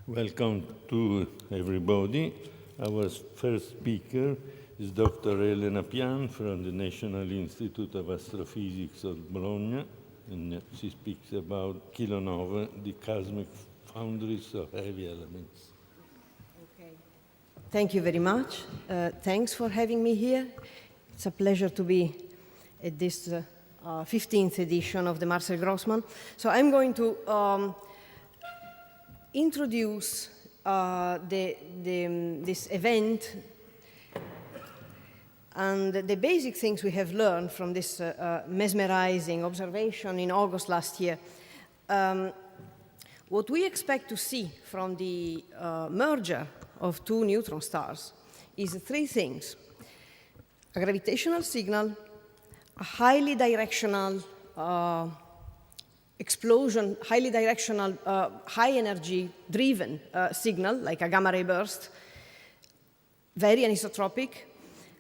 Welcome to everybody. Our first speaker is Dr. Elena PIAN from the National Institute of Astrophysics of Bologna, and she speaks about Kilonovae, the cosmic foundries of heavy elements. Okay. Thank you very much. Thanks for having me here. It's a pleasure to be at this 15th edition of the Marcel Grossman. So I'm going to introduce this event and the basic things we have learned from this mesmerizing observation in August last year. What we expect to see from the merger of two neutron stars is three things: a gravitational signal, a highly directional explosion, highly directional, high energy driven signal, like a gamma ray burst, very anisotropic,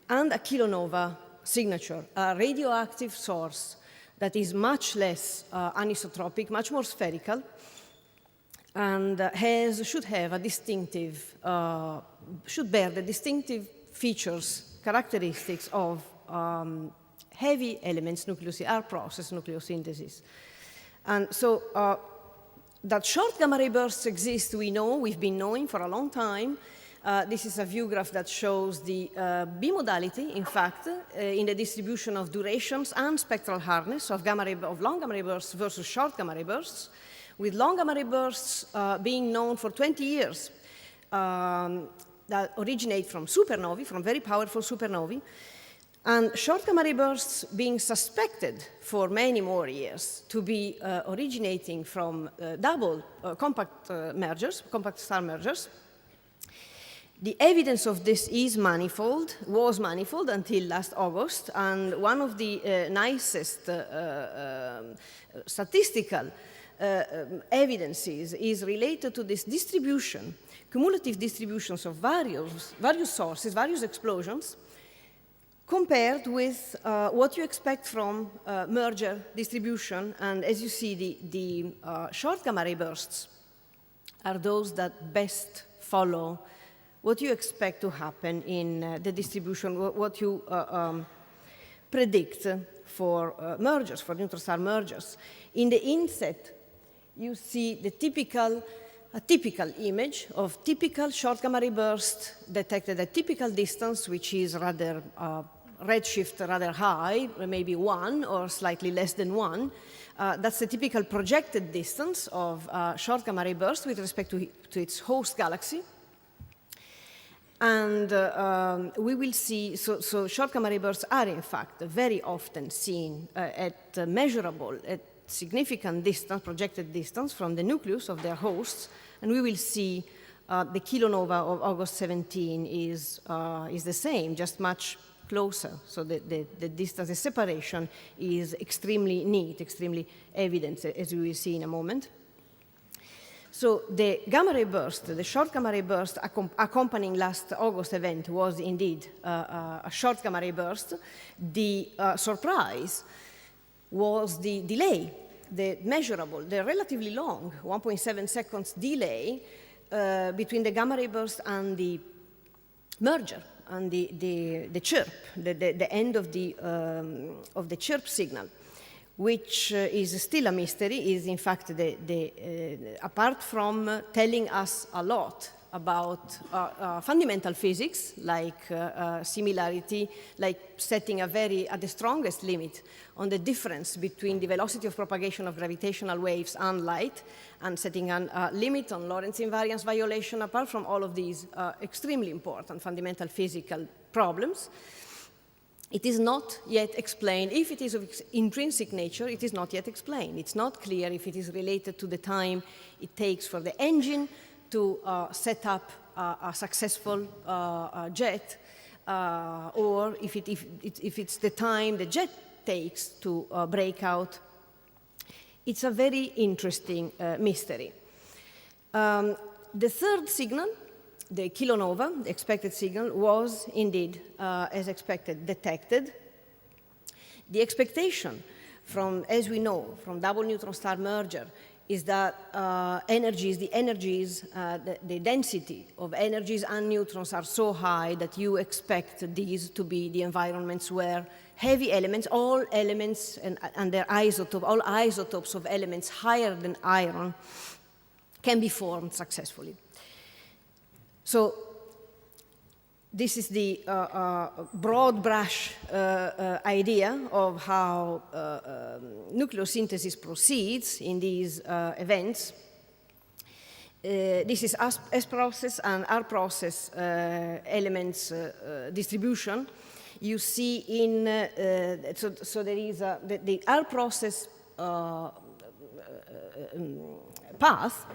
and a kilonova signature, a radioactive source that is much less anisotropic, much more spherical, and should have a distinctive, should bear the distinctive features, characteristics of heavy elements, our process, nucleosynthesis. And so that short gamma ray bursts exist, we know, we've been knowing for a long time. This is a view graph that shows the bimodality, in fact, in the distribution of durations and spectral hardness of long gamma ray bursts versus short gamma ray bursts, with long gamma ray bursts being known for 20 years that originate from supernovae, from very powerful supernovae, and short gamma ray bursts being suspected for many more years to be originating from double compact star mergers. The evidence of this was manifold until last August, and one of the nicest statistical evidences is related to this distribution, cumulative distributions of various sources, various explosions, compared with what you expect from merger distribution. And as you see, the short gamma ray bursts are those that best follow what you expect to happen in the distribution, what you predict for mergers, for neutron star mergers. In the inset, you see a typical image of typical short gamma ray burst detected at typical distance, which is rather redshift rather high, maybe 1 or slightly less than 1. That's the typical projected distance of short gamma ray burst with respect to its host galaxy. And we will see, so short gamma ray bursts are in fact very often seen at measurable, at significant distance, projected distance from the nucleus of their hosts. And we will see the kilonova of August 17 is the same, just much closer. So the distance, the separation is extremely neat, extremely evident, as we will see in a moment. So the gamma ray burst, the short gamma ray burst accompanying last August event was indeed a short gamma ray burst. The surprise was the delay, the measurable, the relatively long 1.7 seconds delay between the gamma ray burst and the merger and the chirp, the end of the chirp signal, which is still a mystery, is in fact apart from telling us a lot about fundamental physics, like similarity, like setting at the strongest limit on the difference between the velocity of propagation of gravitational waves and light, and setting a limit on Lorentz invariance violation. Apart from all of these extremely important fundamental physical problems, it is not yet explained. If it is of intrinsic nature, it is not yet explained. It's not clear if it is related to the time it takes for the engine to set up a successful jet, or if it's the time the jet takes to break out. It's a very interesting mystery. The third signal, the kilonova, the expected signal, was indeed, as expected, detected. The expectation from, as we know, from double neutron star merger is that the density of energies and neutrons are so high that you expect these to be the environments where heavy elements, all elements and their isotope, all isotopes of elements higher than iron can be formed successfully. So this is the broad brush idea of how nucleosynthesis proceeds in these events. This is S process and R process elements distribution. You see in, so there is the R process path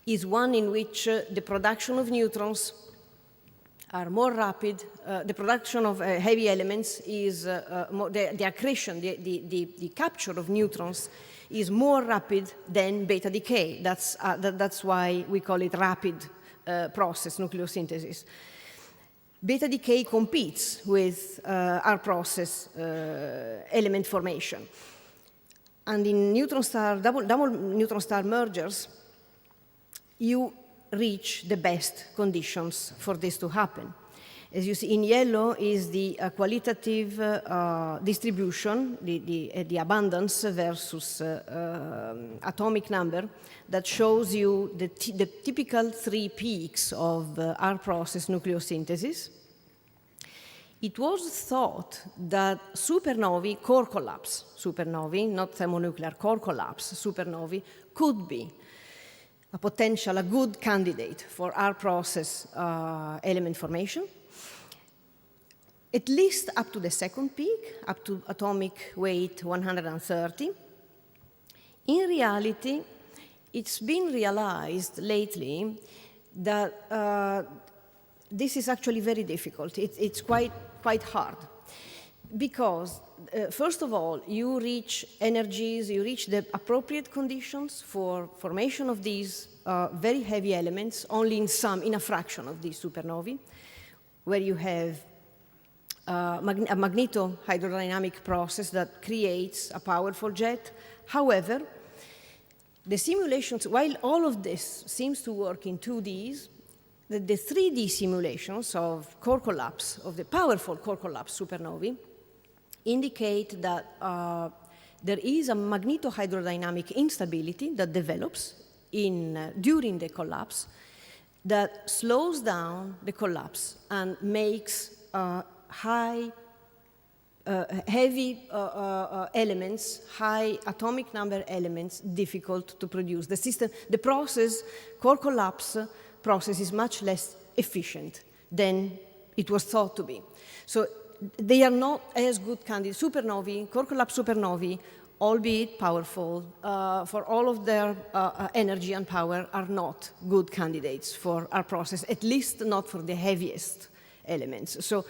is one in which the production of neutrons are more rapid. The production of heavy elements is the accretion, the capture of neutrons is more rapid than beta decay. That's why we call it rapid process nucleosynthesis. Beta decay competes with our process element formation. And in neutron star, double neutron star mergers, you reach the best conditions for this to happen. As you see in yellow is the qualitative distribution, the abundance versus atomic number that shows you the typical 3 peaks of our process nucleosynthesis. It was thought that supernovae, core collapse supernovae, not thermonuclear, core collapse supernovae, could be a good candidate for our process element formation, at least up to the second peak, up to atomic weight 130. In reality, it's been realized lately that this is actually very difficult. It's quite hard. Because, first of all, you reach energies, you reach the appropriate conditions for formation of these very heavy elements only in a fraction of these supernovae, where you have a magneto-hydrodynamic process that creates a powerful jet. However, the simulations, while all of this seems to work in 2Ds, the 3D simulations of core collapse, of the powerful core collapse supernovae, indicate that there is a magneto-hydrodynamic instability that develops during the collapse that slows down the collapse and makes heavy elements, high atomic number elements difficult to produce. The process, core collapse process is much less efficient than it was thought to be. So they are not as good candidates. Supernovae, core collapse supernovae, albeit powerful, for all of their energy and power, are not good candidates for our process, at least not for the heaviest elements. So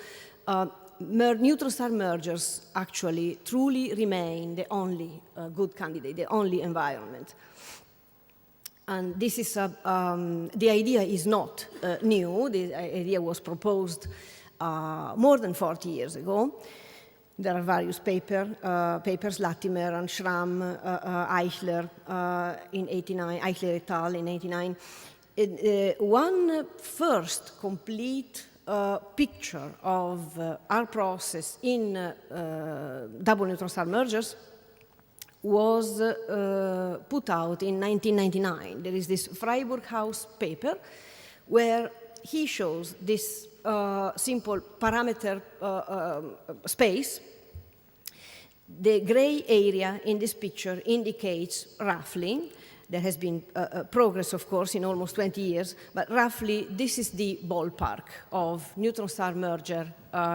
neutron star mergers actually truly remain the only good candidate, the only environment. And this is the idea is not new. The idea was proposed more than 40 years ago. There are various papers, Latimer and Schramm, Eichler in '89, Eichler et al. In '89. One first complete picture of our process in double neutron star mergers was put out in 1999. There is this Freiburg House paper where he shows this simple parameter space. The gray area in this picture indicates roughly, there has been progress, of course, in almost 20 years, but roughly this is the ballpark of neutron star merger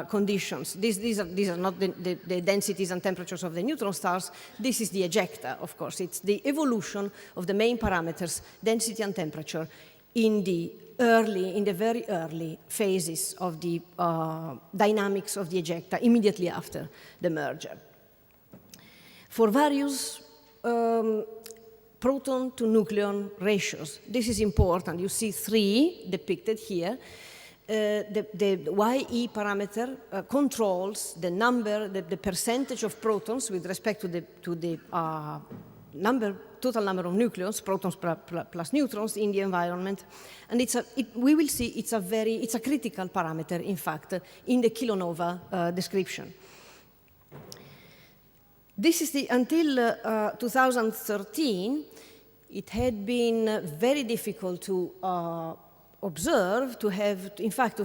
conditions. These are not the densities and temperatures of the neutron stars. This is the ejecta, of course. It's the evolution of the main parameters, density and temperature, in the very early phases of the dynamics of the ejecta immediately after the merger. For various proton to nucleon ratios, this is important. You see 3 depicted here. The YE parameter controls the number, the percentage of protons with respect to the total number of nucleons, protons plus neutrons in the environment. And we will see it's a critical parameter, in fact, in the kilonova description. This is until 2013, it had been very difficult to observe, to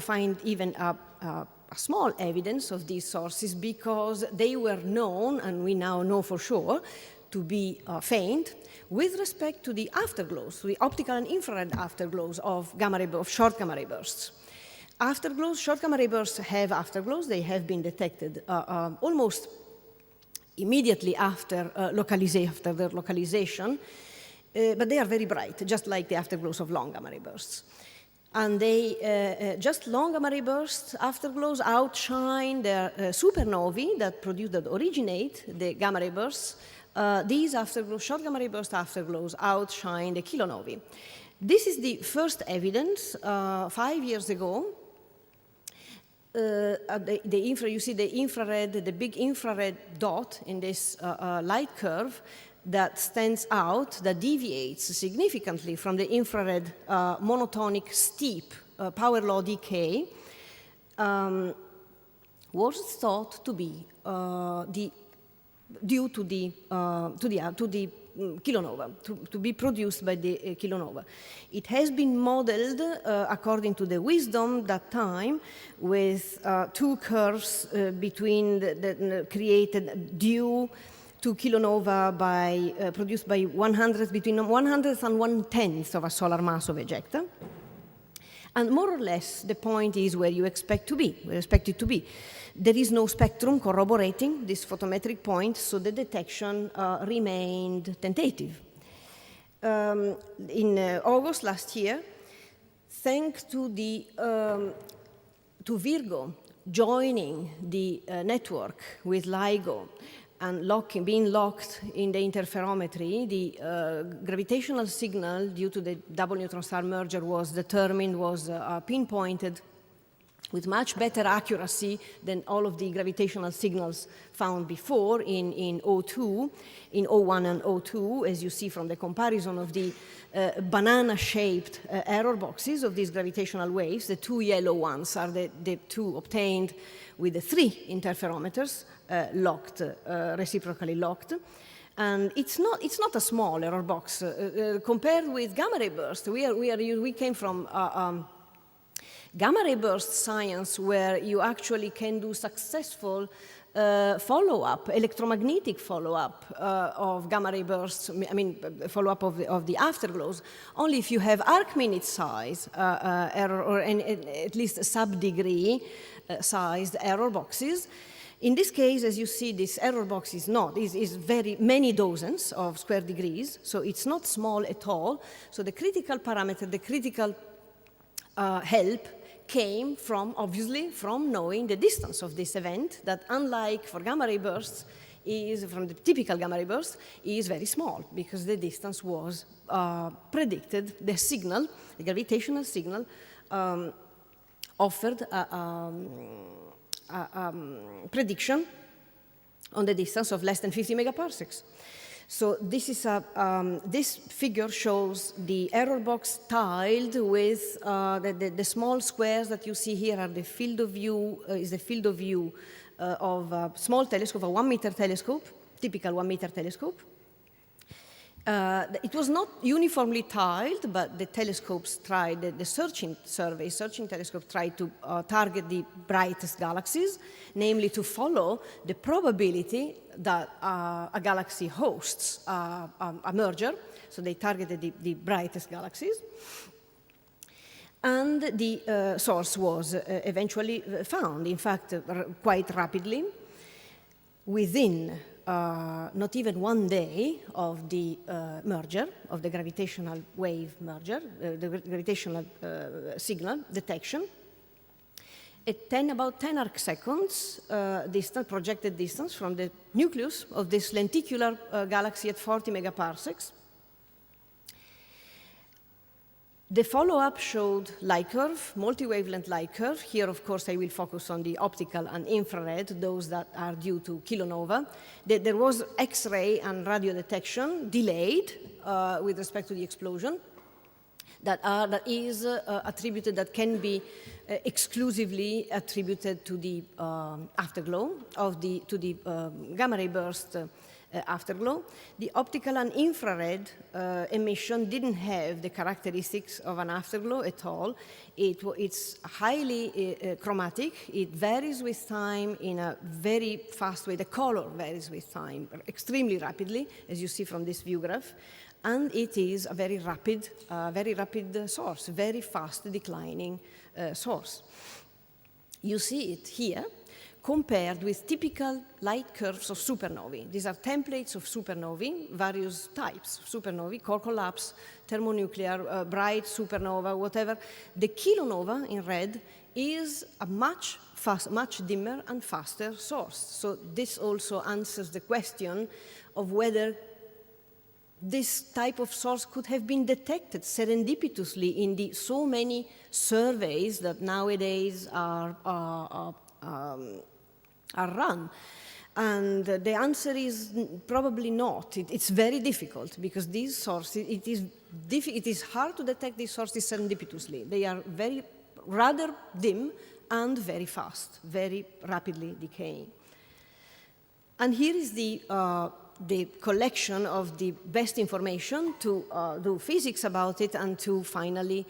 find even a small evidence of these sources, because they were known, and we now know for sure, to be faint with respect to the afterglows, the optical and infrared afterglows of short gamma ray bursts. Afterglows, short gamma ray bursts have afterglows. They have been detected almost immediately after their localization, but they are very bright, just like the afterglows of long gamma ray bursts. And they, just long gamma ray bursts, afterglows outshine their supernovae that originate the gamma ray bursts. These afterglows, short gamma ray burst afterglows, outshine the kilonovae. This is the first evidence 5 years ago. You see the infrared, the big infrared dot in this light curve that stands out, that deviates significantly from the infrared monotonic steep power law decay, was thought to be due to the kilonova, to be produced by the kilonova. It has been modeled according to the wisdom that time with two curves created due to kilonova produced by between 100th and 1/10th of a solar mass of ejecta. And more or less, the point is where you expect it to be. There is no spectrum corroborating this photometric point, so the detection remained tentative. In August last year, thanks to Virgo joining the network with LIGO and being locked in the interferometry, the gravitational signal due to the double neutron star merger was pinpointed with much better accuracy than all of the gravitational signals found before in 01 and 02, as you see from the comparison of the banana-shaped error boxes of these gravitational waves. The two yellow ones are the two obtained with the 3 interferometers reciprocally locked. And it's not a small error box. Compared with gamma ray burst, we came from gamma ray burst science, where you actually can do successful follow-up, electromagnetic follow-up of gamma ray bursts, follow-up of the afterglows, only if you have arc-minute size error, or at least sub-degree sized error boxes. In this case, as you see, this error box is very many dozens of square degrees, so it's not small at all. So the critical parameter, the critical help came obviously from knowing the distance of this event, that unlike for gamma ray bursts, from the typical gamma ray burst, is very small, because the distance was predicted. The signal, the gravitational signal, offered a prediction on the distance of less than 50 megaparsecs. So this figure shows the error box tiled with the small squares that you see here are the field of view, of a small telescope, a 1 meter telescope, typical 1 meter telescope. It was not uniformly tiled, but the telescopes tried, the searching telescope tried to target the brightest galaxies, namely to follow the probability that a galaxy hosts a merger. So they targeted the brightest galaxies. And the source was eventually found, in fact, quite rapidly, within not even 1 day of the merger, of the gravitational wave merger, the gravitational signal detection. At about 10 arc seconds projected distance from the nucleus of this lenticular galaxy at 40 megaparsecs, The follow-up showed light curve, multi-wavelength light curve. Here, of course, I will focus on the optical and infrared, those that are due to kilonova. There was X-ray and radio detection delayed with respect to the explosion that is attributed, that can be exclusively attributed to the afterglow to the gamma ray burst afterglow. The optical and infrared emission didn't have the characteristics of an afterglow at all. It's highly chromatic. It varies with time in a very fast way. The color varies with time extremely rapidly, as you see from this view graph. And it is a very rapid source, very fast declining source. You see it here, compared with typical light curves of supernovae. These are templates of supernovae, various types of supernovae, core collapse, thermonuclear, bright supernova, whatever. The kilonova in red is a much dimmer and faster source. So this also answers the question of whether this type of source could have been detected serendipitously in the so many surveys that nowadays are run. And the answer is probably not. It's very difficult because these sources, it is hard to detect these sources serendipitously. They are rather dim and very fast, very rapidly decaying. And here is the collection of the best information to do physics about it and to finally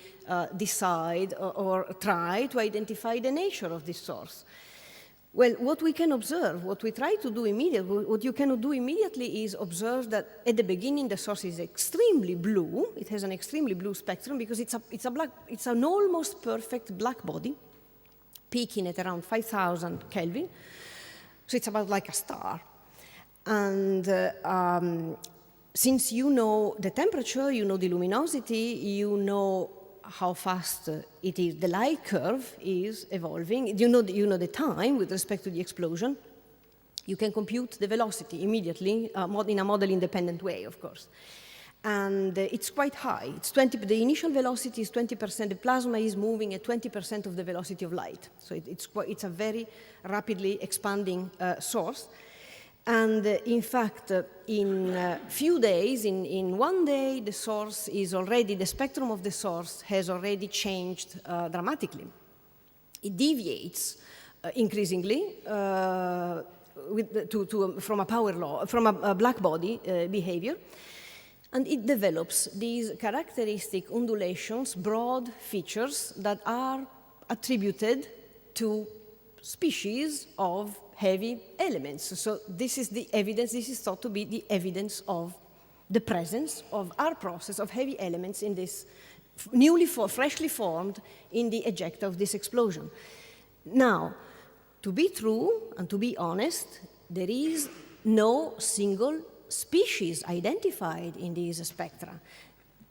decide or try to identify the nature of this source. Well, what we can observe, what we try to do immediately, what you cannot do immediately is observe that at the beginning the source is extremely blue. It has an extremely blue spectrum because it's an almost perfect black body, peaking at around 5,000 Kelvin. So it's about like a star. And since you know the temperature, you know the luminosity, you know how fast it is, the light curve is evolving, you know the time with respect to the explosion, you can compute the velocity immediately in a model-independent way, of course. And it's quite high. The initial velocity is 20%. The plasma is moving at 20% of the velocity of light. So it's a very rapidly expanding source. And in fact, in a few days, in one day, the spectrum of the source has already changed dramatically. It deviates increasingly from a power law, from a black body behavior, and it develops these characteristic undulations, broad features that are attributed to species of heavy elements. So this is the evidence, this is thought to be the evidence of the presence of our process of heavy elements in this freshly formed in the ejecta of this explosion. Now, to be true and to be honest, there is no single species identified in these spectra.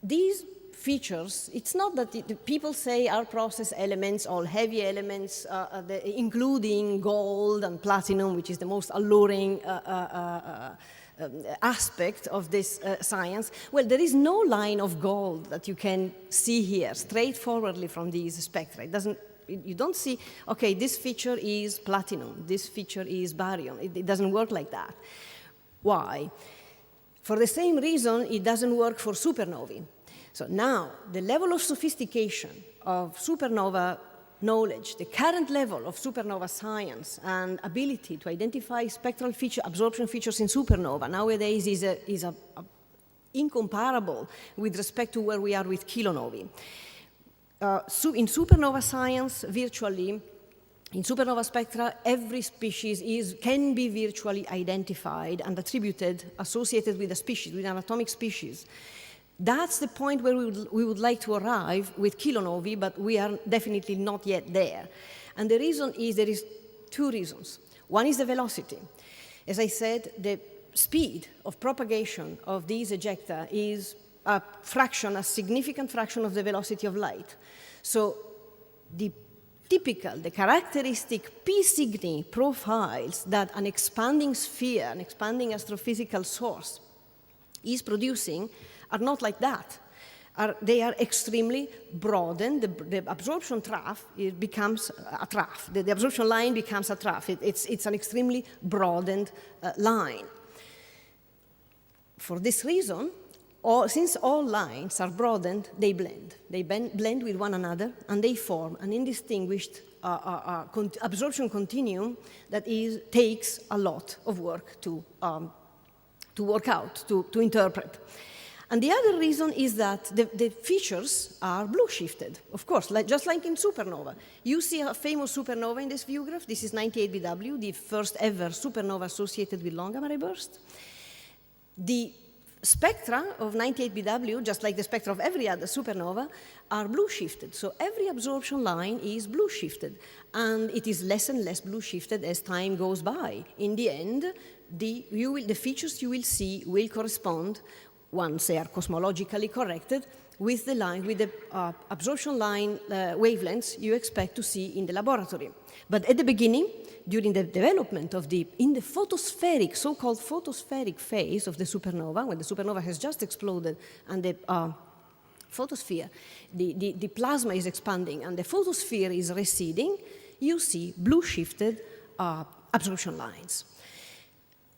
These features, it's not that the people say our process elements, all heavy elements, including gold and platinum, which is the most alluring aspect of this science. Well, there is no line of gold that you can see here straightforwardly from these spectra. You don't see, okay, this feature is platinum, this feature is barium. It doesn't work like that. Why? For the same reason, it doesn't work for supernovae. So now, the level of sophistication of supernova knowledge, the current level of supernova science and ability to identify spectral absorption features in supernova nowadays is incomparable with respect to where we are with kilonovae. In supernova science, virtually, in supernova spectra, every species can be virtually identified and associated with a species, with an atomic species. That's the point where we would like to arrive with kilonovae, but we are definitely not yet there. And the reason is there is two reasons. One is the velocity. As I said, the speed of propagation of these ejecta is a significant fraction of the velocity of light. So the characteristic P Cygni profiles that an expanding sphere, an expanding astrophysical source is producing are not like that. they are extremely broadened. The absorption trough becomes a trough. The absorption line becomes a trough. It's an extremely broadened line. For this reason, since all lines are broadened, they blend. They blend with one another, and they form an indistinguished absorption continuum that takes a lot of work to work out, to interpret. And the other reason is that the features are blue shifted, of course, just like in supernova. You see a famous supernova in this view graph. This is 98BW, the first ever supernova associated with long gamma ray burst. The spectra of 98BW, just like the spectra of every other supernova, are blue shifted. So every absorption line is blue shifted, and it is less and less blue shifted as time goes by. In the end, the features you will see will correspond, once they are cosmologically corrected, with the absorption line wavelengths you expect to see in the laboratory. But at the beginning, during the development in the photospheric, so-called photospheric phase of the supernova, when the supernova has just exploded and the photosphere, the plasma is expanding and the photosphere is receding, you see blue-shifted absorption lines,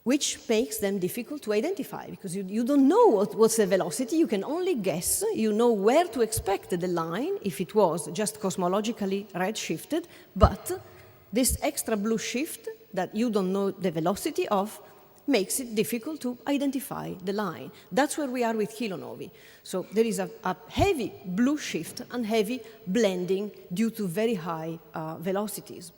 which makes them difficult to identify because you don't know what's the velocity. You can only guess. You know where to expect the line if it was just cosmologically red-shifted, but this extra blue shift that you don't know the velocity of makes it difficult to identify the line. That's where we are with kilonovae. So there is a heavy blue shift and heavy blending due to very high velocities.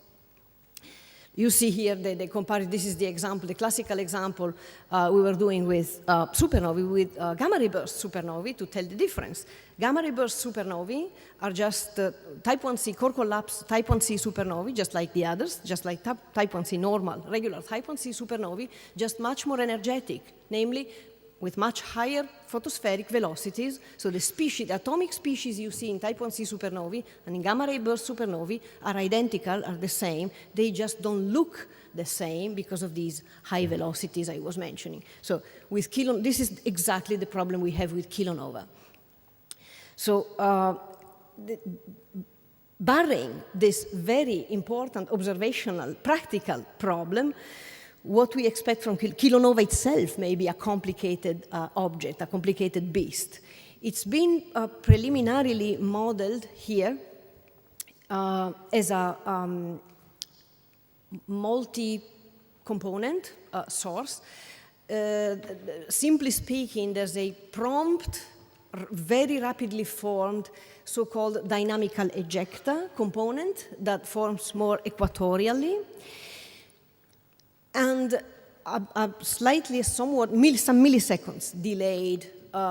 You see here the comparison. This is the example, the classical example we were doing with supernovae, with gamma ray burst supernovae to tell the difference. Gamma ray burst supernovae are just type 1c core collapse type 1c supernovae, just like the others, just like type 1c normal, regular type 1c supernovae, just much more energetic, namely with much higher photospheric velocities. So the atomic species you see in type 1c supernovae and in gamma ray burst supernovae are identical, are the same. They just don't look the same because of these high velocities I was mentioning. So with this is exactly the problem we have with kilonova. So barring this very important observational practical problem, what we expect from kilonova itself may be a complicated object, a complicated beast. It's been preliminarily modeled here as a multi-component source. Simply speaking, there's a prompt, very rapidly formed so-called dynamical ejecta component that forms more equatorially, and a slightly, somewhat, some milliseconds delayed,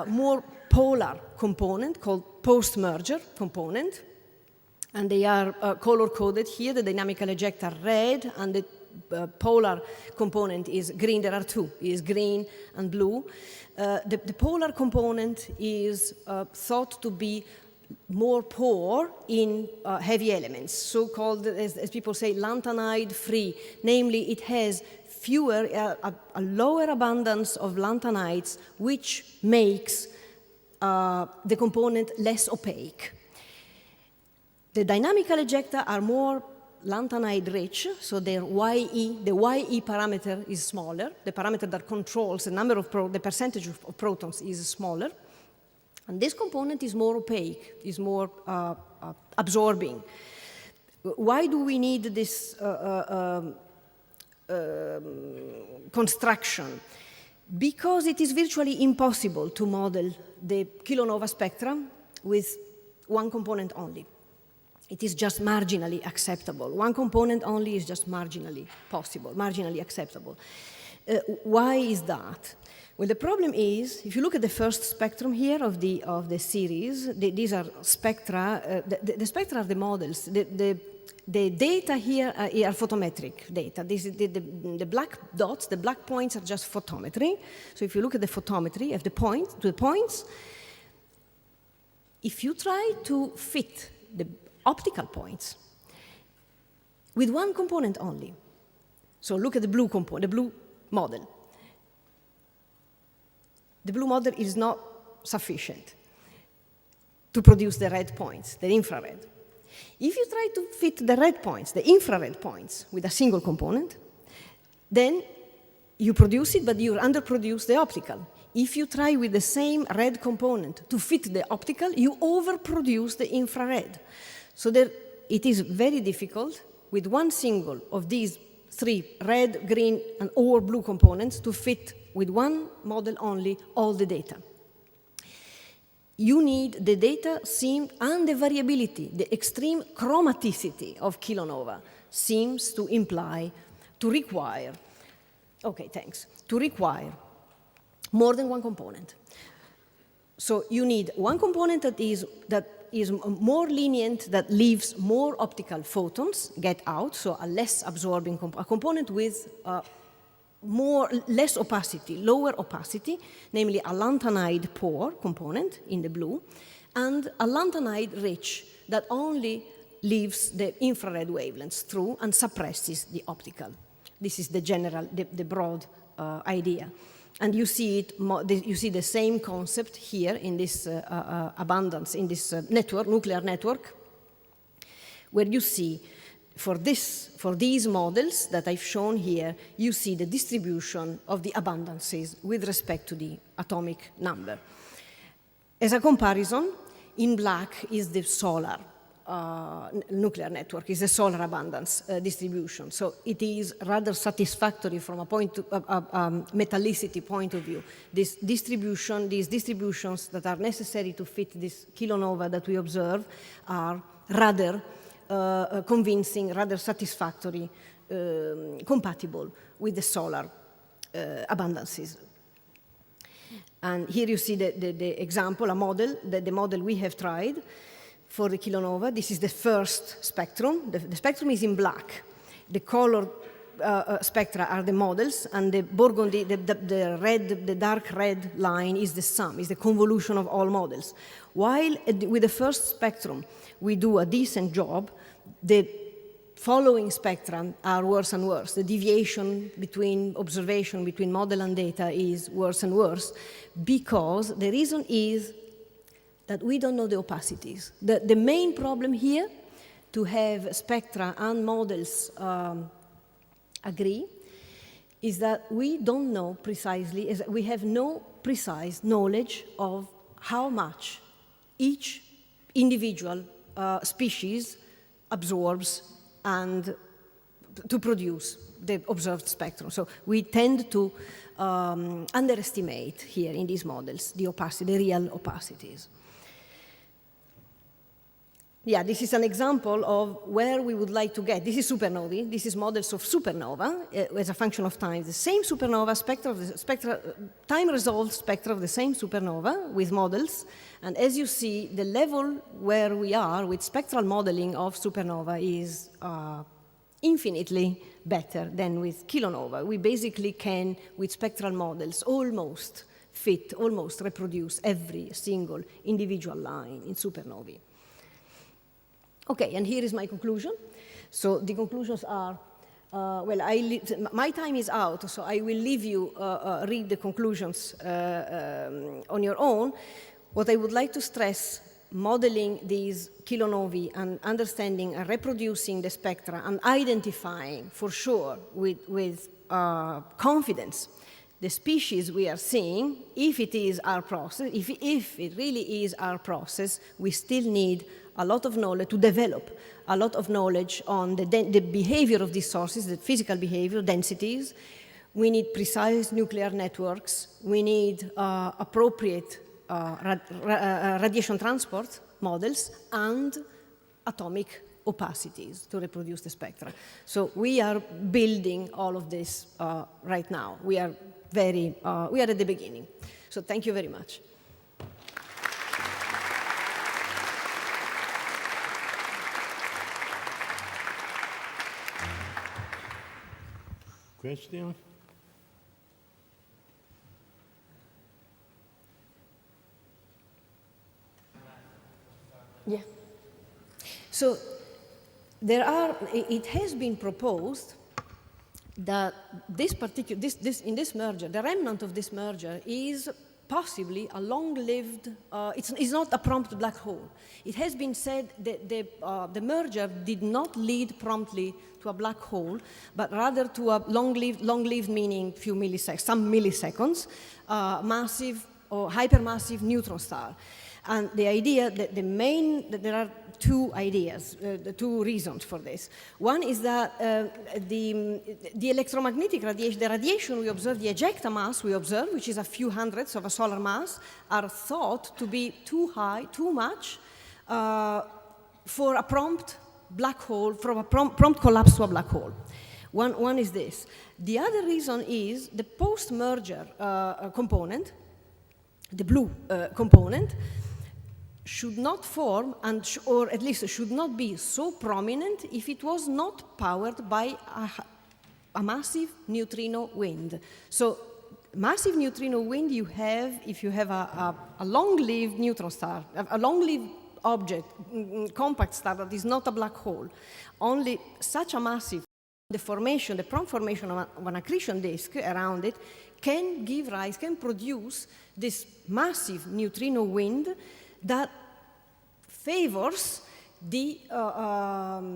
more polar component called post-merger component. And they are color-coded here. The dynamical ejecta are red, and the polar component is green. There are two, is green and blue. The polar component is thought to be more poor in heavy elements, so-called, as people say, lanthanide-free. Namely, it has a lower abundance of lanthanides, which makes the component less opaque. The dynamical ejecta are more lanthanide-rich, so the YE parameter is smaller. The parameter that controls the number of the percentage of protons is smaller. And this component is more opaque, is more absorbing. Why do we need this construction? Because it is virtually impossible to model the kilonova spectrum with one component only. It is just marginally acceptable. One component only is just marginally possible, marginally acceptable. Why is that? Well, the problem is, if you look at the first spectrum here of the series, these are spectra. The spectra are the models. The data here are photometric data. The black dots, the black points are just photometry. So if you look at the photometry of the points, if you try to fit the optical points with one component only, so look at the blue component, the blue model. The blue model is not sufficient. to produce the red points, the infrared. If you try to fit the red points, the infrared points, with a single component, then you produce it, but you underproduce the optical. If you try with the same red component to fit the optical, you overproduce the infrared. So it is very difficult with one single of these three red, green, or blue components to fit with one model only all the data. You need the data and the variability, the extreme chromaticity of kilonova seems to require more than one component. So you need one component that is more lenient, that leaves more optical photons get out, so a less absorbing a component with less opacity, lower opacity, namely a lanthanide poor component in the blue, and a lanthanide rich that only leaves the infrared wavelengths through and suppresses the optical. This is the general, the broad idea. And you see the same concept here in this abundance, in this nuclear network, where you see for these models that I've shown here, you see the distribution of the abundances with respect to the atomic number. As a comparison, in black is the solar nuclear network, is the solar abundance distribution. So it is rather satisfactory from a metallicity point of view. These distributions that are necessary to fit this kilonova that we observe are rather convincing, rather satisfactory, compatible with the solar abundances. And here you see the example, a model, the model we have tried for the kilonova. This is the first spectrum. The spectrum is in black. The color spectra are the models, and the burgundy, the dark red line is the sum, is the convolution of all models. While with the first spectrum, we do a decent job, the following spectra are worse and worse. The deviation between observation, between model and data is worse and worse, because the reason is that we don't know the opacities. The main problem here, to have spectra and models agree, is that we don't know precisely, we have no precise knowledge of how much each individual species absorbs and to produce the observed spectrum. So we tend to underestimate here in these models the opacity, the real opacities. Yeah, this is an example of where we would like to get. This is supernovae. This is models of supernova as a function of time. The same supernova time-resolved spectra of the same supernova with models. And as you see, the level where we are with spectral modeling of supernova is infinitely better than with kilonova. We basically can, with spectral models, almost reproduce every single individual line in supernovae. Okay, and here is my conclusion. So the conclusions are, my time is out, so I will leave you read the conclusions on your own. What I would like to stress, modeling these kilonovae and understanding and reproducing the spectra and identifying for sure with confidence the species we are seeing, if it is our process, if it really is our process, we still need a lot of knowledge to develop, a lot of knowledge on the behavior of these sources, the physical behavior, densities. We need precise nuclear networks. We need appropriate radiation transport models and atomic opacities to reproduce the spectra. So we are building all of this right now. We are at the beginning. So thank you very much. Question? Yeah. So it has been proposed that in this merger, the remnant of this merger is possibly a long-lived, it's not a prompt black hole. It has been said that the merger did not lead promptly to a black hole, but rather to a long-lived meaning few milliseconds, some milliseconds, massive or hypermassive neutron star. And the idea that there are two ideas, the two reasons for this. One is that the electromagnetic radiation, the radiation we observe, the ejecta mass we observe, which is a few hundredths of a solar mass, are thought to be too high, too much, for a prompt black hole, from a prompt collapse to a black hole. One is this. The other reason is the post-merger component, the blue component, should not form, or at least should not be so prominent if it was not powered by a massive neutrino wind. So massive neutrino wind you have if you have a long-lived neutron star, a long-lived object, compact star that is not a black hole. Only such a massive, the prompt formation of an accretion disk around it can give rise, can produce this massive neutrino wind that favors a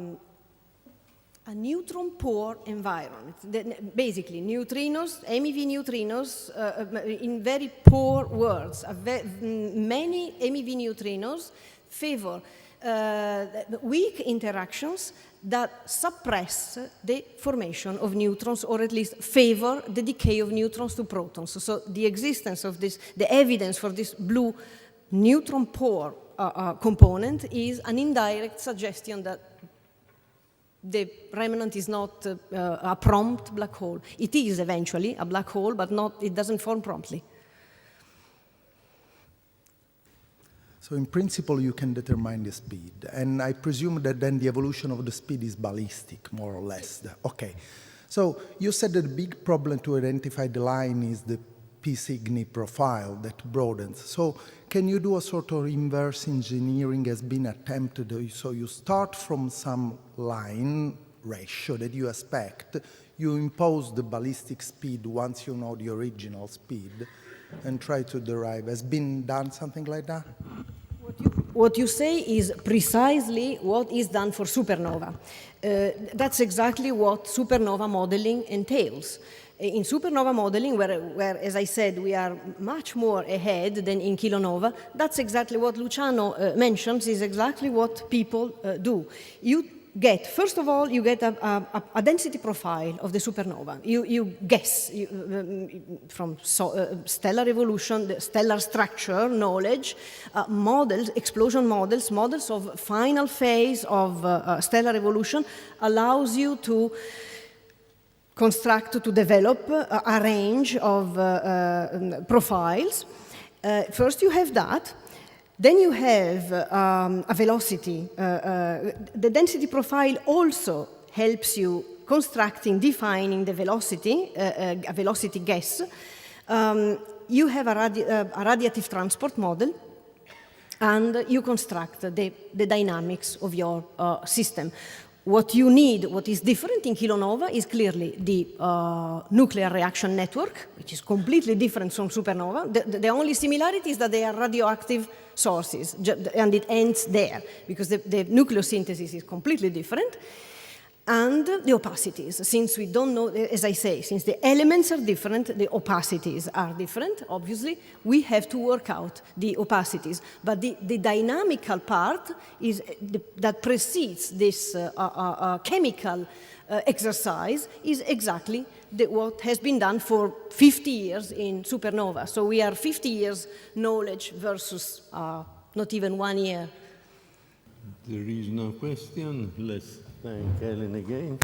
neutron poor environment. Basically, neutrinos, MEV neutrinos, in very poor worlds, many MEV neutrinos favor weak interactions that suppress the formation of neutrons, or at least favor the decay of neutrons to protons. So the existence of this, the evidence for this blue neutron poor component is an indirect suggestion that the remnant is not a prompt black hole. It is eventually a black hole, but it doesn't form promptly. So in principle, you can determine the speed. And I presume that then the evolution of the speed is ballistic, more or less. Okay. So you said that the big problem to identify the line is the P Cygni profile that broadens. So can you do a sort of inverse engineering has been attempted? So you start from some line ratio that you expect, you impose the ballistic speed once you know the original speed, and try to derive. Has been done something like that? What you say is precisely what is done for supernova. That's exactly what supernova modeling entails. In supernova modeling, where, as I said, we are much more ahead than in kilonova, that's exactly what Luciano mentions, is exactly what people do. First of all, you get a density profile of the supernova. You guess from stellar evolution, the stellar structure, knowledge, models, explosion models of final phase of stellar evolution allows you to construct, to develop a range of profiles. First you have that. Then you have a velocity. The density profile also helps you defining the velocity, a velocity guess. You have a radiative transport model, and you construct the dynamics of your system. What you need, what is different in kilonova is clearly the nuclear reaction network, which is completely different from supernova. The only similarity is that they are radioactive sources, and it ends there, because the nucleosynthesis is completely different. And the opacities, since we don't know, as I say, since the elements are different, the opacities are different, obviously, we have to work out the opacities. But the dynamical part is that precedes this chemical exercise is exactly what has been done for 50 years in supernova. So we are 50 years knowledge versus not even 1 year. There is no question. Let's thank Elena again.